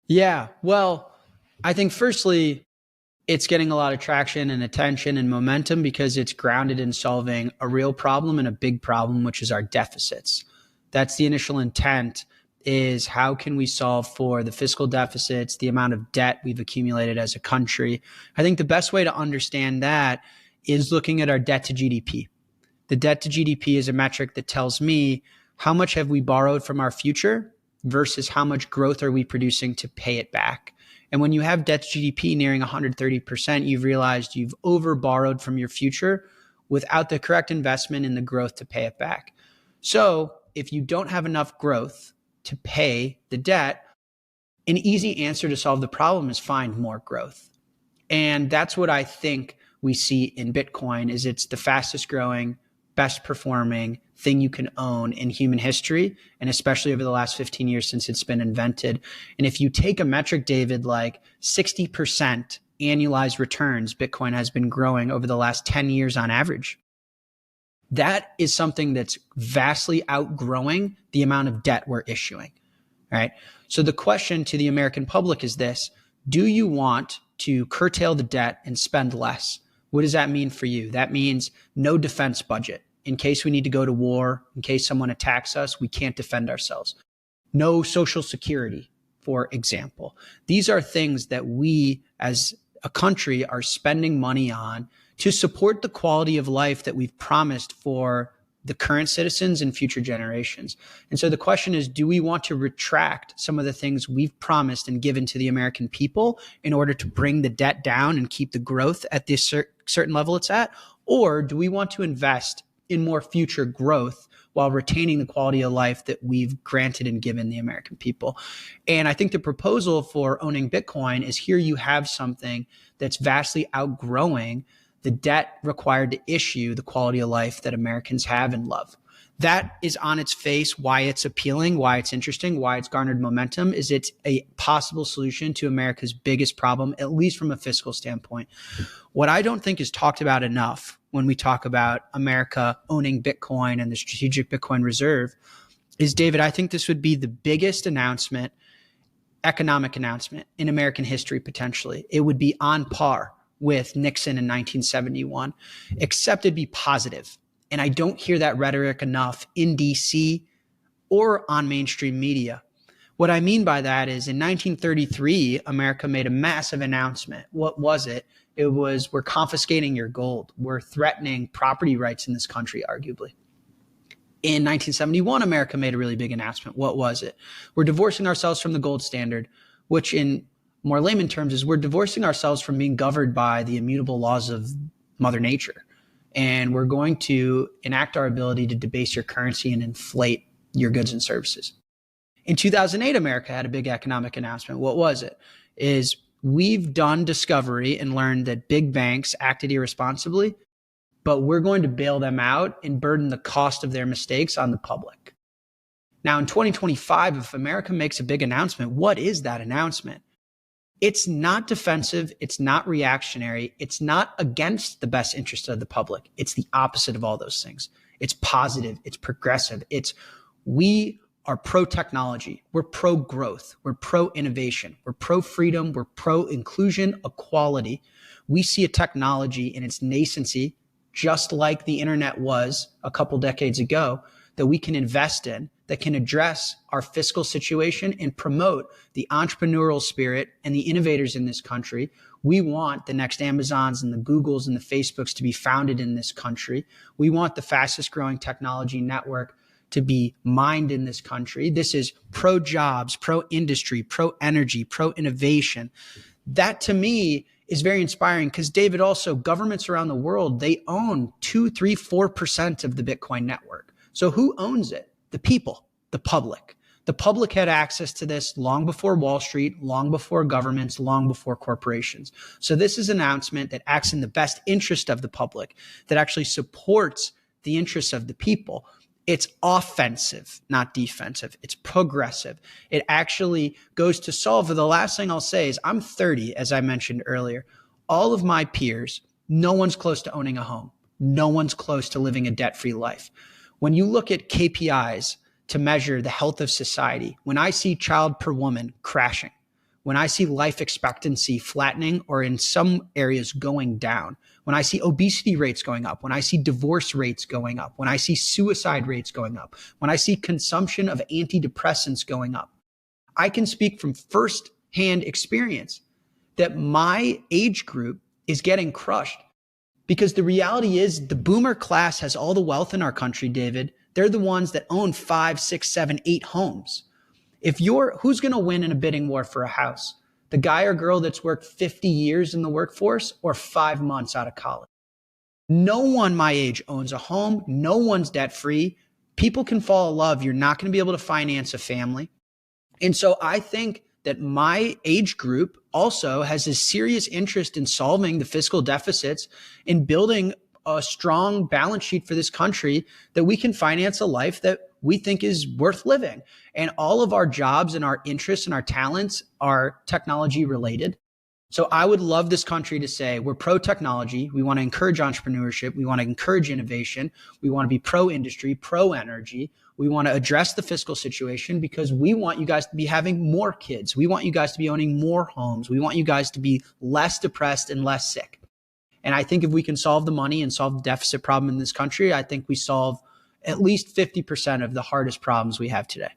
Yeah. Well, I think firstly, it's getting a lot of traction and attention and momentum because it's grounded in solving a real problem and a big problem, which is our deficits. That's the initial intent, is how can we solve for the fiscal deficits, the amount of debt we've accumulated as a country. I think the best way to understand that is looking at our debt to GDP. The debt to GDP is a metric that tells me how much have we borrowed from our future versus how much growth are we producing to pay it back. And when you have debt to GDP nearing 130%, you've realized you've over borrowed from your future without the correct investment in the growth to pay it back. So if you don't have enough growth to pay the debt, an easy answer to solve the problem is find more growth. And that's what I think we see in Bitcoin is it's the fastest growing, best performing thing you can own in human history, and especially over the last 15 years since it's been invented. And if you take a metric, David, like 60% annualized returns, Bitcoin has been growing over the last 10 years on average. That is something that's vastly outgrowing the amount of debt we're issuing. All right. So the question to the American public is this: do you want to curtail the debt and spend less? What does that mean for you? That means no defense budget. In case we need to go to war, in case someone attacks us, we can't defend ourselves. No social security, for example. These are things that we as a country are spending money on to support the quality of life that we've promised for the current citizens and future generations. And so the question is, do we want to retract some of the things we've promised and given to the American people in order to bring the debt down and keep the growth at this certain level it's at? Or do we want to invest in more future growth while retaining the quality of life that we've granted and given the American people? And I think the proposal for owning Bitcoin is here you have something that's vastly outgrowing the debt required to issue the quality of life that Americans have and love. That is on its face why it's appealing, why it's interesting, why it's garnered momentum, is it's a possible solution to America's biggest problem, at least from a fiscal standpoint. What I don't think is talked about enough when we talk about America owning Bitcoin and the strategic Bitcoin reserve is, David, I think this would be the biggest announcement, economic announcement in American history, potentially. It would be on par with Nixon in 1971, except it'd be positive. And I don't hear that rhetoric enough in DC or on mainstream media. What I mean by that is in 1933, America made a massive announcement. What was it? It was, we're confiscating your gold. We're threatening property rights in this country, arguably. In 1971, America made a really big announcement. What was it? We're divorcing ourselves from the gold standard, which in more layman terms is we're divorcing ourselves from being governed by the immutable laws of Mother Nature. And we're going to enact our ability to debase your currency and inflate your goods and services. In 2008, America had a big economic announcement. What was it? Is we've done discovery and learned that big banks acted irresponsibly, but we're going to bail them out and burden the cost of their mistakes on the public. Now, in 2025, if America makes a big announcement, what is that announcement? It's not defensive. It's not reactionary. It's not against the best interest of the public. It's the opposite of all those things. It's positive. It's progressive. We are pro-technology. We're pro-growth. We're pro-innovation. We're pro-freedom. We're pro-inclusion, equality. We see a technology in its nascency, just like the internet was a couple decades ago, that we can invest in, that can address our fiscal situation and promote the entrepreneurial spirit and the innovators in this country. We want the next Amazons and the Googles and the Facebooks to be founded in this country. We want the fastest growing technology network to be mined in this country. This is pro-jobs, pro-industry, pro-energy, pro-innovation. That to me is very inspiring because, David, also governments around the world, they own 2, 3, 4% of the Bitcoin network. So who owns it? The people, the public. The public had access to this long before Wall Street, long before governments, long before corporations. So this is an announcement that acts in the best interest of the public, that actually supports the interests of the people. It's offensive, not defensive. It's progressive. It actually goes to solve. The last thing I'll say is I'm 30, as I mentioned earlier. All of my peers, no one's close to owning a home. No one's close to living a debt-free life. When you look at KPIs to measure the health of society, when I see child per woman crashing, when I see life expectancy flattening or in some areas going down, when I see obesity rates going up, when I see divorce rates going up, when I see suicide rates going up, when I see consumption of antidepressants going up, I can speak from firsthand experience that my age group is getting crushed. Because the reality is the boomer class has all the wealth in our country, David. They're the ones that own 5, 6, 7, 8 homes. Who's going to win in a bidding war for a house? The guy or girl that's worked 50 years in the workforce or 5 months out of college? No one my age owns a home. No one's debt free. People can fall in love. You're not going to be able to finance a family. And so I think that my age group also has a serious interest in solving the fiscal deficits, in building a strong balance sheet for this country that we can finance a life that we think is worth living. And all of our jobs and our interests and our talents are technology related. So I would love this country to say we're pro-technology. We want to encourage entrepreneurship. We want to encourage innovation. We want to be pro-industry, pro-energy. We want to address the fiscal situation because we want you guys to be having more kids. We want you guys to be owning more homes. We want you guys to be less depressed and less sick. And I think if we can solve the money and solve the deficit problem in this country, I think we solve at least 50% of the hardest problems we have today.